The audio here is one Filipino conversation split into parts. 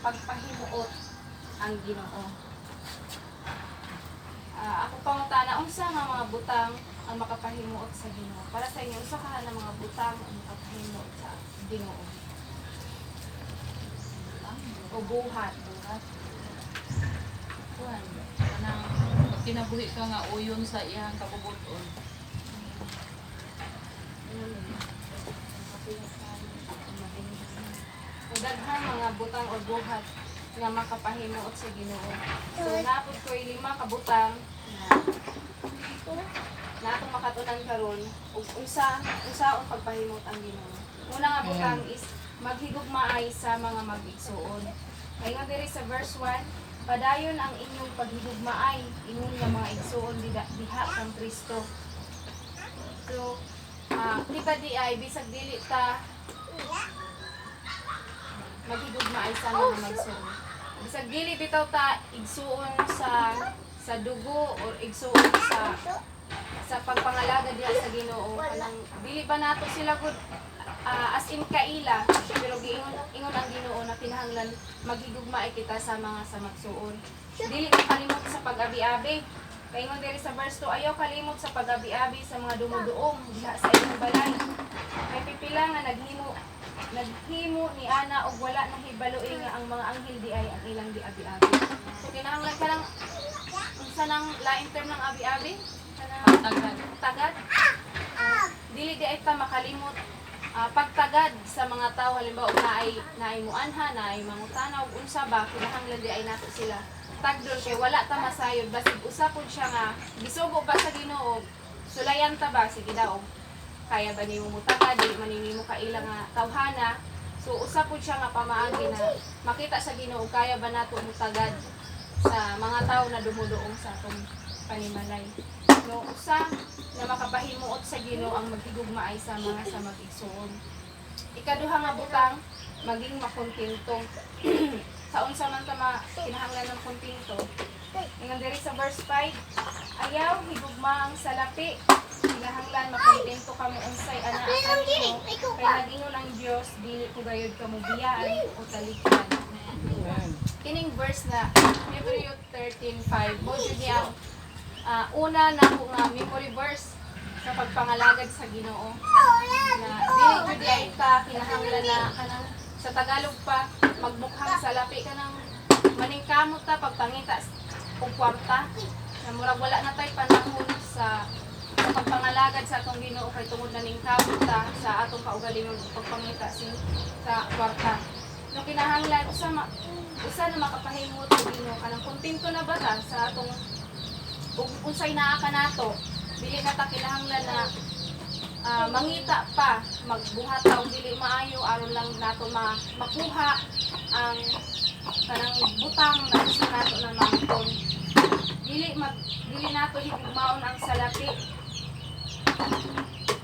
pagpahimuot ang Ginoo. Ako pangutana, unsa nga mga butang ang makapahimuot sa Ginoo? Para sa inyo, unsa ka ng mga butang ang makapahimuot sa Ginoo? O buhat. Kuan, kanang kinabuhi ka nga uyon sa iyang kabubuton. So, daghang mga butang o buhat nga makapahimuot sa Ginoo. So, napod ko 5 ka butang na atong makatunan karon ug unsa ang pagpahimuot ang Ginoo. Una nga butang is maghigugmaay sa mga mag-igsuon. Kaya nga diri sa verse 1, padayon ang inyong paghigugmaay ingon nga mga igsuon diha kang Kristo. So, kita di ay bisag dili ta maghigugmaay sa mga magsuon. Bisag dili bitaw ta igsuon sa dugo o igsuon sa pagpangalaga diha sa Ginoo. Kanang dili ba nato sila gud as in kaila, pero ingon ang Ginoo na kinahanglan maghigugmaay kita sa mga sa magsuon. Dili makalimot sa pag-abi-abi. Kaya ingon diri sa verse 2, ayaw kalimot sa pag-abi-abi sa mga dumuduong diha sa inyong balay. May pipila nga naghimo ni ana og wala nang hibaloy nga ang mga anghel di ay ang ilang di abi-abi. So kinahanglan ka lang unsa nang lain term ng abi-abi? Tagad. Dili di ay ta makalimot pagtagad sa mga tao, halimbawa naay muanha, naay mangutana ug unsa ba kinahanglan di ay nato sila tagdon kay wala ta masayod basig usa pud siya nga gisugo ba sa Ginoo, sulayan ta ba sige daw kaya ba nimo mutagad di man nimo kaila nga tawhana. So usa pud siya nga pamaagi na makita sa Ginoo kaya ba nato mutagad sa mga tao na dumuduong sa atong panimalay. No, usa na makapahimuot sa Ginoo ang maghigugmaay sa mga sa mag-igsuon. Ikaduha nga butang, maging makontento. Sa unsa man ta kinahanglan ng kontento. Ingon diri sa verse 5, ayaw higugma ang salapi. Kinahanglan makontento ka mo unsay ana ang Ginoo. Kay nag-ingon ang Dios dili ko gayud ka mo biyaan o talikdan. Kining verse na Hebreo 13:5, mo jud ang una na ko nga memory verse sa pagpangalagad sa Ginoo. Na dili jud ay ka kinahanglan na kanang sa Tagalog pa magbukhang salapi kanang maningkamot ta pagpangita og kwarta. Na murag wala na tay panahon sa pagpangalagad sa atong Ginoo kay tungod na ningkamot ta sa atong kaugalingon pagpangita sa kwarta. No kinahanglan usa na makapahimot og Ginoo kanang kontento na ba ta sa atong ug unsay naa ka nato dili na ta kinahanglan na mangita pa magbuhat ta og dili maayo aron lang nato makuha ang kanang butang na gusto nato na mangton. Dili nato higugmaon ang salapi.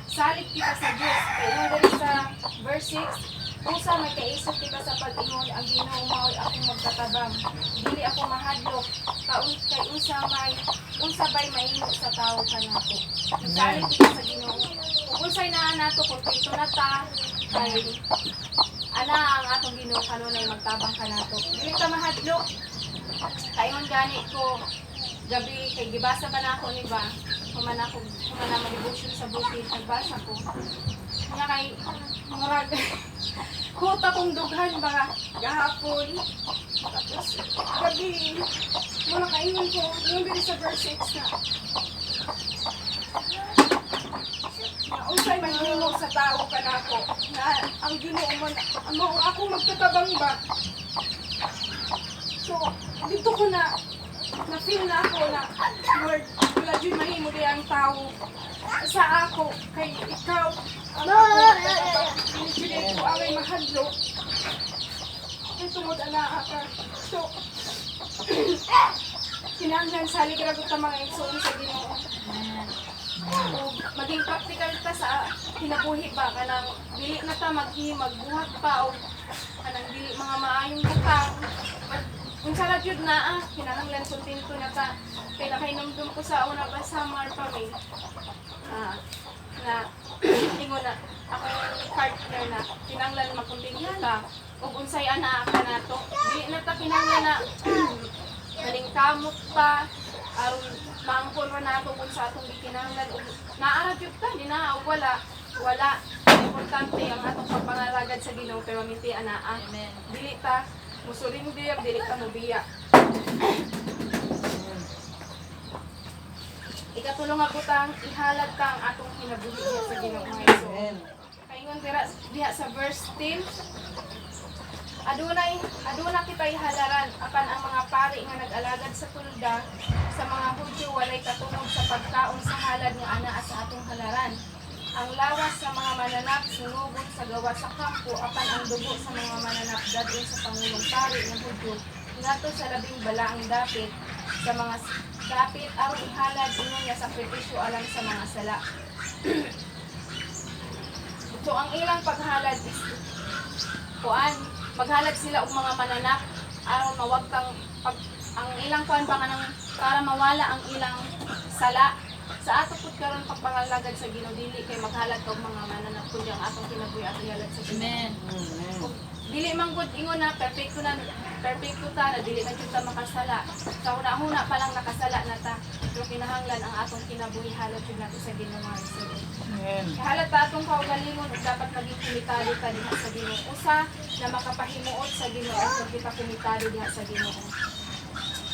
Salit kita sa Dios. Kaya diri sa verse 6, unsa may kaisip kita sa pag-ingon ang Ginoo mao'y akong magkatabang. Dili ako mahadlok kay unsa bay mahimo sa tawo kanato. Salit kita sa Ginoo. Kung unsay naa nato kontento na ta kay ana ang atong Ginoo kanunay magtabang kanato. Dili ta mahadlok. Kaingon gani ko gabi kay gibasa ba nako ni ba? Humana mag-devotion sa bukid nagbasa ko. Nga kay murag huta kong dughan ba gahapon. Tapos gabi muna kaingon ko yung diri sa verse 6 na unsay mahimo sa tao kanako na ang Ginoo mo ako magtatabang ba. So dito ko na feel na ako na Lord, wala dyan mahimo di ang tao sa ako kay ikaw ang ako dinidili ko away mahadlo kay tungod ana ka. So kinahanglan salig ra gud ta mga igsoon sa Ginoo. Maging practical ta sa kinabuhi ba kanang dili na ta magbuhat pa o kanang dili mga maayong butang. Kung sa jud na kinahanglan kontento na ta. Kaya nakainomdom ko sa una ba summer pa may na ingon na akong partner na kinahanglan magkontento ka ug unsay ana ka nato. Dili kamot pa aron maangkon ra nato kung sa atong gikinahanglan ug naara jud ta di na og wala importante ang atong pagpangalagad sa Ginoo pero minti anaa. Amen. Dili ta musurindir, dili ta mobiya. Ikatulong nga butang ihalad ka ang atong kinabuhi diha sa Ginoo nga Hesus. Kaingon diha sa verse 10, aduna kita'y halaran apan ang mga pari nga nag-alagad sa tulda sa mga Hudyo walay katungod sa pagkaon sa halad nga anaa sa atong halaran. Ang lawas sa mga mananap sunugod sa gawa sa kampo apan ang dugo sa mga mananap dadun sa pangulong pari ng Hudyo ngadto sa labing balaang dapit sa mga dapit aron ihalad ingon nga sakripisyo alang sa mga sala. So ang ilang paghalad is maghalad sila og mga mananap aron mawagtang ang ilang kuan pa kanang para mawala ang ilang sala. Sa ato pud karon pagpangalagad sa Ginoo dili kay maghalad kag mga mananap kundi ang atong kinabuhi at ihalad sa Ginoo. Amen. Kung dili man gud ingon na perfecto ta na dili na jud ta makasala. Sa una-una pa lang nakasala na ta. Pero kinahanglan ang atong kinabuhi halad jud nato sa Ginoo nga Hesus. Halat ta atong kaugalingon ug dapat maging komitado ta diha sa Ginoo. Usa na makapahimuot sa Ginoo kung kita komitado diha sa Ginoo.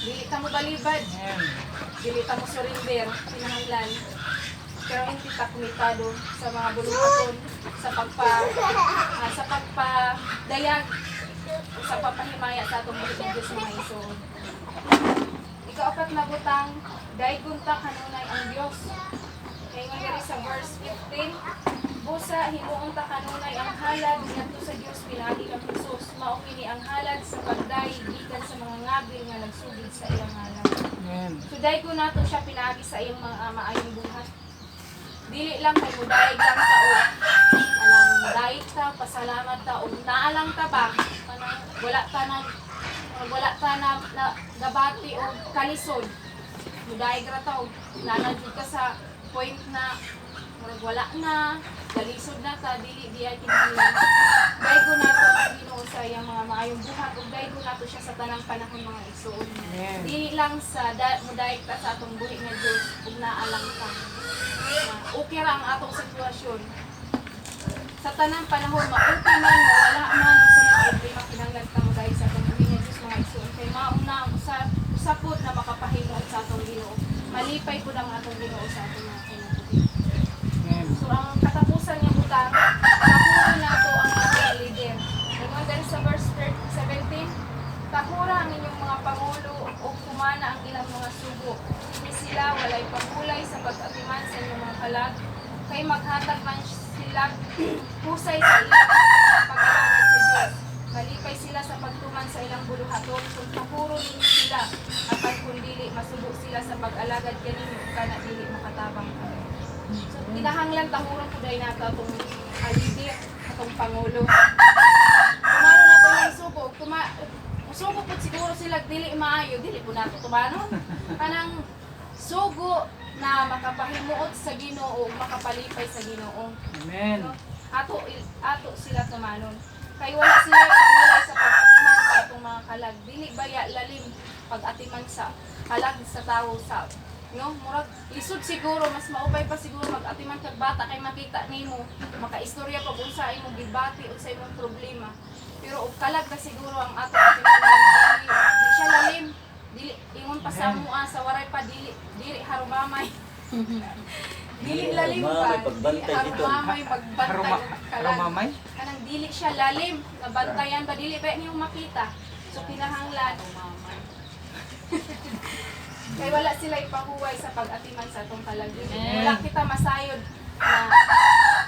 Dili ta mo balibad. Dili ta mo surrender kinahanglan. Pero hindi ta komitado sa mga buluhaton sa pagpadayag sa papahimaya sa atong buhi ng Diyos nga Hesus. Ikaapat na butang daygon ta kanunay ang Dios. Kaya nga diri sa verse 15, busa himuon ta kanunay ang halad ngadto sa Dios pinagi kang Hesus. Mao kini ang halad sa pagday gikan sa mga ngabil nga nagsugid sa iyang halad. So daygon nato siya pinagi sa iyang mga maayong buhat. Dili lang kay mudayeg lang ta o alang mudayeg ta, pasalamat ta o naalang ta ba kanang wala ta na gabati o kalisod. Mudayeg ra ta o nanadjud ka sa point na wala na, kalisod na ta, dili diya kinahanglan. Daygo nato ang Ginoo sa iyang mga maayong buhat ug daygo nato siya sa tanang panahon mga igsoon. Dili lang sa mudayeg ta sa atong buhi nga Dios ug naalang ta. Okay ra ang atong sitwasyon. Sa tanang panahon, ma-okay man, mawala man, sa mga problema, kinahanglan ka mudayeg sa atong buhi nga Dios mga igsoon. Kay mauna ang usapod na makapahimot sa atong Ginoo. Malipay pud ang atong Ginoo sa atong mga kinabuhi. So ang katapusan nga butang, tahura nato ang atong leader. Ingon diri sa verse 17, tahura ang inyong mga pangulo o kumana ang ilang mga sugo. Hindi sila walay pagkulay sa pag-atiman sa inyong mga kalag, kay maghatag man sila husay sa ilang pag-alagad sa Diyos. Malipay sila sa pagtuman sa ilang buluhaton, kung tahuro ninyo sila, apan kung dili masubo sila sa pag-alagad kaninyo, kana dili makatabang kami. So, kinahanglan tahurong po dahil nato itong alidir, itong pangulo. Tumano na ito yung subo. Subo po siguro sila dili maayo, dili po nato tumano. Kanang sugo na makapahimuot sa Ginoo, makapalipay sa Ginoo. Amen. So, ato sila tumanon. Kay wala sila pangulay sa pag-atiman sa itong mga kalag. Dili baya lalim pag-atiman sa kalag sa tao sa murag lisod siguro mas maupay pa siguro mag-atiman kag bata kay makita nimo makaistorya pag unsa imong gibati unsa imong problema pero og kalag na siguro ang ato atiman di siya lalim dili ingon pa sa mua sa waray pa dili harumamay dili lalim pa harumamay magbantay og kalag Harumamay? kanang dili siya lalim nabantayan ba dili ba niyo makita so kinahanglan kay wala sila ipahuway sa pag-atiman sa atong kalag. Wala kita masayod na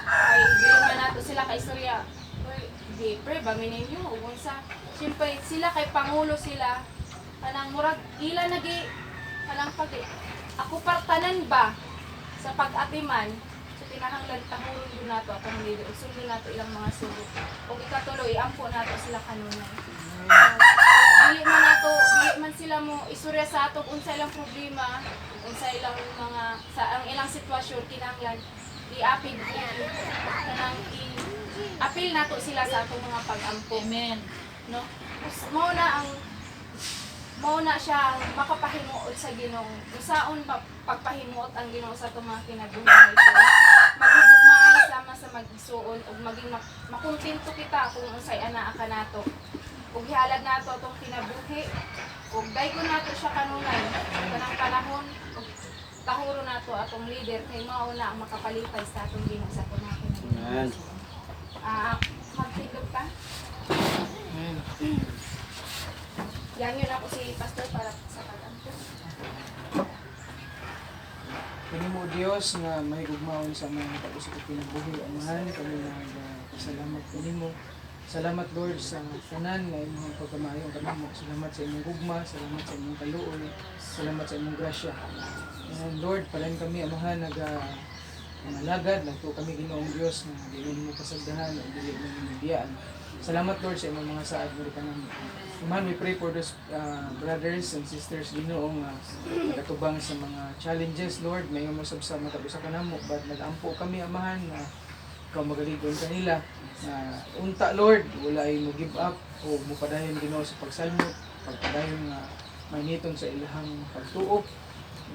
ay dili man nato sila kay istorya. Oy, di pre ba ninyo ug unsa? Siyempre sila kay pangulo sila kanang murag ila nagi kanang pag ako partanan ba sa pag-atiman so kinahanglan tahulon do nato atong leader ug sundon nato ilang mga sugo. Ug ikatuloy ampo nato sila kanunay. Dili man sila mo istorya sa ato unsa ilang problema, unsa ilang mga sa ang ilang sitwasyon kinahanglan i-apil nato sila sa atong mga pag-ampo. Amen. No? Mao na ang mao na siya ang makapahimuot sa Ginoo. Usaon pagpahimuot ang Ginoo sa itong mga kinabuhi nga isura. Magigugmaan sama sa mag-isuon ug maging makontento kita kung unsay anaa ka nato. Ug ihalad nato itong kinabuhi ug daygon nato siya kanunay kanang panahon ug tahuro nato atong leader kay mao na ang makapalitay sa atong Ginoo sa itong mga kinabuhi. Amen. Magtindog ka. Yan yun ako si Pastor para sa pag-ampo. Kani mo Dios nga may gugmaon sa mga tapos sa kinabuhi amahan kami salamat kanimo. Salamat Lord sa tanan nga imong pagkamayong kanimo. Salamat sa imong gugma, salamat sa imong kaluoy, salamat sa imong grasya. And Lord, palain kami amahan malagad nagto kami Ginoong Dios nga dili mo pasagdahan o dili mo biyaan. Salamat Lord sa imong mga saad mo kanang man, we pray for those brothers and sisters Ginoo nga katubang sa mga challenges Lord may umusab sa matapos sa kanamo but nag-ampo kami amahan na ikaw magaligon kanila na unta Lord wala ay mo give up o mo padayon Ginoo sa pagsalmot pagpadayon nga maniton sa ilahang pagtuo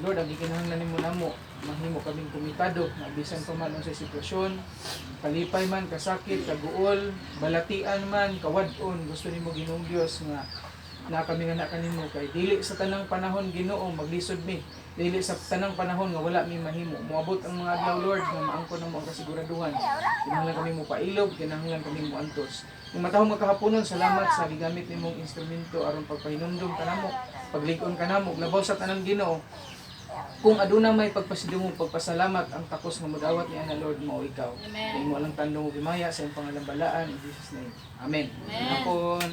Lord ang gikinahanglan nimo namo mahimo kaming komitado na bisan pa man sa sitwasyon palipay man kasakit kaguol balatian man kawadon gusto nimo Ginoong Dios nga na kami nga kanimo kay dili sa tanang panahon Ginoo maglisod mi dili sa tanang panahon nga wala mi mahimo moabot ang mga adlaw Lord nga maangkon namo ang kasiguraduhan kinahanglan kami mo pailog kinahanglan kami mo antos kung matahong magkahaponon salamat sa gigamit nimong instrumento aron pagpahinumdum kanamo paglig-on kanamo labaw sa tanang Ginoo kung aduna may pagpasidungog pagpasalamat ang takos nga modawat niya na Lord mao ikaw. Amen. Imo lang tandong gimaya sa imong pangalan in Jesus name. Amen. Amen. Napon.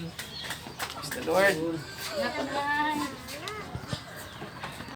Praise the Lord. Napon lang.